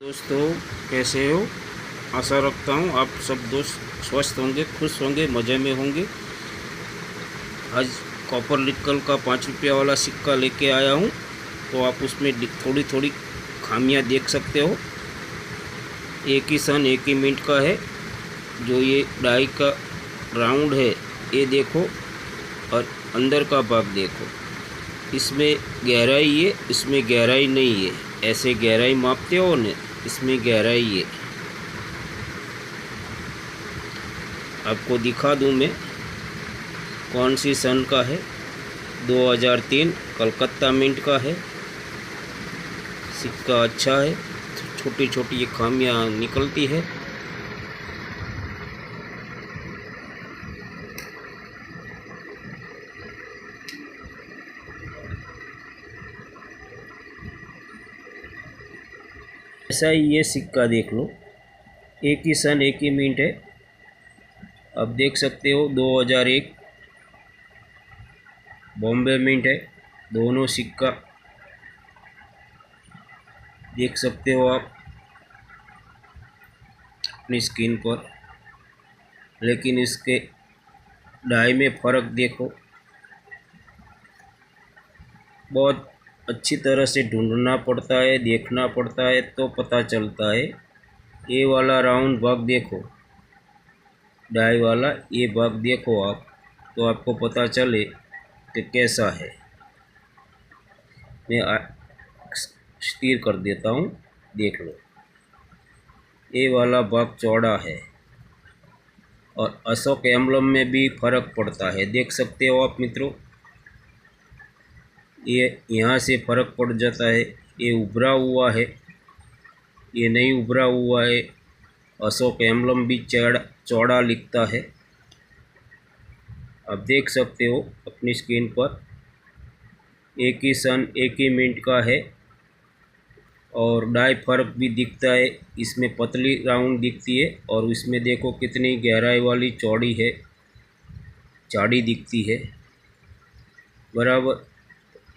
दोस्तों, कैसे हो? आशा रखता हूँ आप सब दोस्त स्वस्थ होंगे, खुश होंगे, मज़े में होंगे। आज कॉपर निकल का 5 रुपया वाला सिक्का लेके आया हूँ, तो आप उसमें थोड़ी थोड़ी खामियां देख सकते हो। एक ही सन एक ही मिनट का है। जो ये डाई का राउंड है ये देखो, और अंदर का भाग देखो। इसमें गहराई है, इसमें गहराई नहीं है। ऐसे गहराई मापते हो न, इसमें गहराई है। आपको दिखा दूं मैं कौन सी सन का है। 2003 कलकत्ता मिंट का है। सिक्का अच्छा है, छोटी छोटी ये खामियां निकलती है। ऐसा ही ये सिक्का देख लो, एक ही सन एक ही मिनट है। अब देख सकते हो 2001 बॉम्बे मिंट है। दोनों सिक्का देख सकते हो आप अपनी स्क्रीन पर, लेकिन इसके डाई में फ़र्क देखो। बहुत अच्छी तरह से ढूंढना पड़ता है, देखना पड़ता है, तो पता चलता है। ये वाला राउंड भाग देखो, डाई वाला ये भाग देखो आप, तो आपको पता चले कि कैसा है। मैं स्थिर कर देता हूँ, देख लो। ये वाला भाग चौड़ा है, और अशोक एम्बलम में भी फर्क पड़ता है। देख सकते हो आप मित्रों, ये यहाँ से फर्क पड़ जाता है। ये उभरा हुआ है, ये नहीं उभरा हुआ है। अशोक एम्बलम भी चौड़ा लिखता है। आप देख सकते हो अपनी स्क्रीन पर, एक ही सन एक ही मिनट का है, और डाई फर्क भी दिखता है। इसमें पतली राउंड दिखती है, और इसमें देखो कितनी गहराई वाली चौड़ी है, चाड़ी दिखती है। बराबर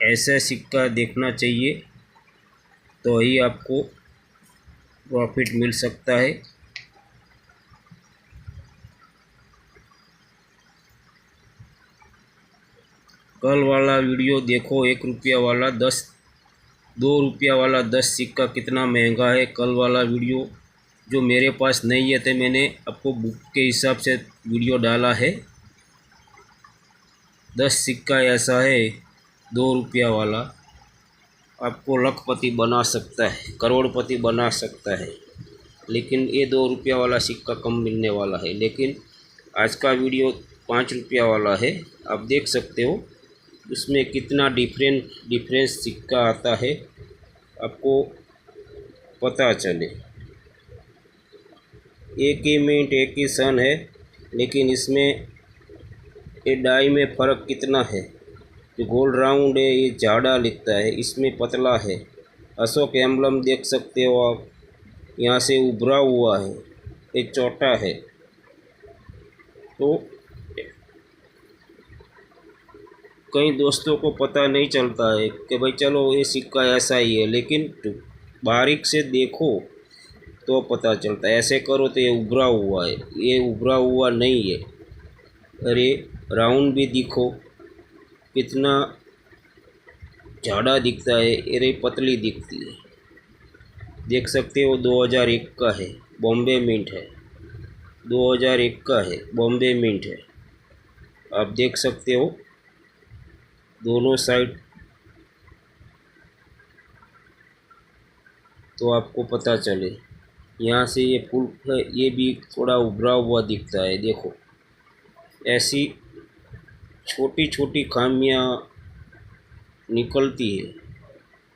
ऐसा सिक्का देखना चाहिए, तो ही आपको प्रॉफिट मिल सकता है। कल वाला वीडियो देखो, 1 रुपया वाला 10, 2 रुपया वाला 10 सिक्का कितना महंगा है। कल वाला वीडियो जो मेरे पास नहीं है, तो मैंने आपको बुक के हिसाब से वीडियो डाला है। 10 सिक्का ऐसा है 2 रुपया वाला, आपको लखपति बना सकता है, करोड़पति बना सकता है। लेकिन ये 2 रुपया वाला सिक्का कम मिलने वाला है। लेकिन आज का वीडियो 5 रुपया वाला है। आप देख सकते हो उसमें कितना डिफरेंस सिक्का आता है, आपको पता चले। एक ही मिनट एक ही सन है, लेकिन इसमें ये डाई में फ़र्क कितना है। जो गोल राउंड है ये जाड़ा लिखता है, इसमें पतला है। अशोक एम्बलम देख सकते हो आप, यहाँ से उभरा हुआ है, ये चौटा है। तो कई दोस्तों को पता नहीं चलता है कि भाई चलो ये सिक्का ऐसा ही है, लेकिन बारीक से देखो तो पता चलता है। ऐसे करो तो ये उभरा हुआ है, ये उभरा हुआ नहीं है। अरे राउंड भी दिखो कितना झाड़ा दिखता है, अरे पतली दिखती है। देख सकते हो 2001 का है, बॉम्बे मिंट है। 2001 का है, बॉम्बे मिंट है। आप देख सकते हो दोनों साइड, तो आपको पता चले। यहाँ से ये फुल है, ये भी थोड़ा उभरा हुआ दिखता है। देखो ऐसी छोटी छोटी खामियां निकलती है,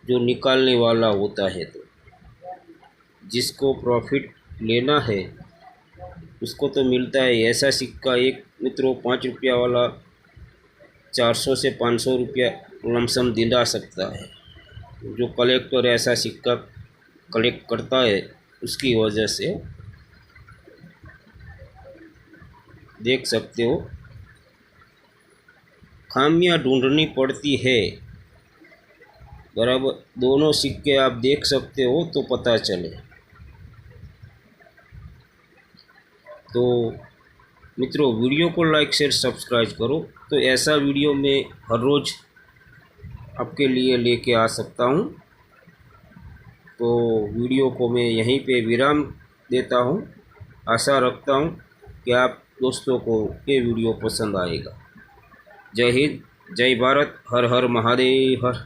जो निकालने वाला होता है। तो जिसको प्रॉफिट लेना है उसको तो मिलता है। ऐसा सिक्का एक मित्रों 5 रुपया वाला 400 से 500 रुपया लमसम दिला सकता है। जो कलेक्टर ऐसा सिक्का कलेक्ट करता है, उसकी वजह से देख सकते हो खामियां ढूंढनी पड़ती है। बराबर दोनों सिक्के आप देख सकते हो तो पता चले। तो मित्रों, वीडियो को लाइक शेयर सब्सक्राइब करो, तो ऐसा वीडियो मैं हर रोज़ आपके लिए लेके आ सकता हूँ। तो वीडियो को मैं यहीं पे विराम देता हूँ। आशा रखता हूँ कि आप दोस्तों को ये वीडियो पसंद आएगा। जय हिंद, जय भारत, हर हर महादेव हर।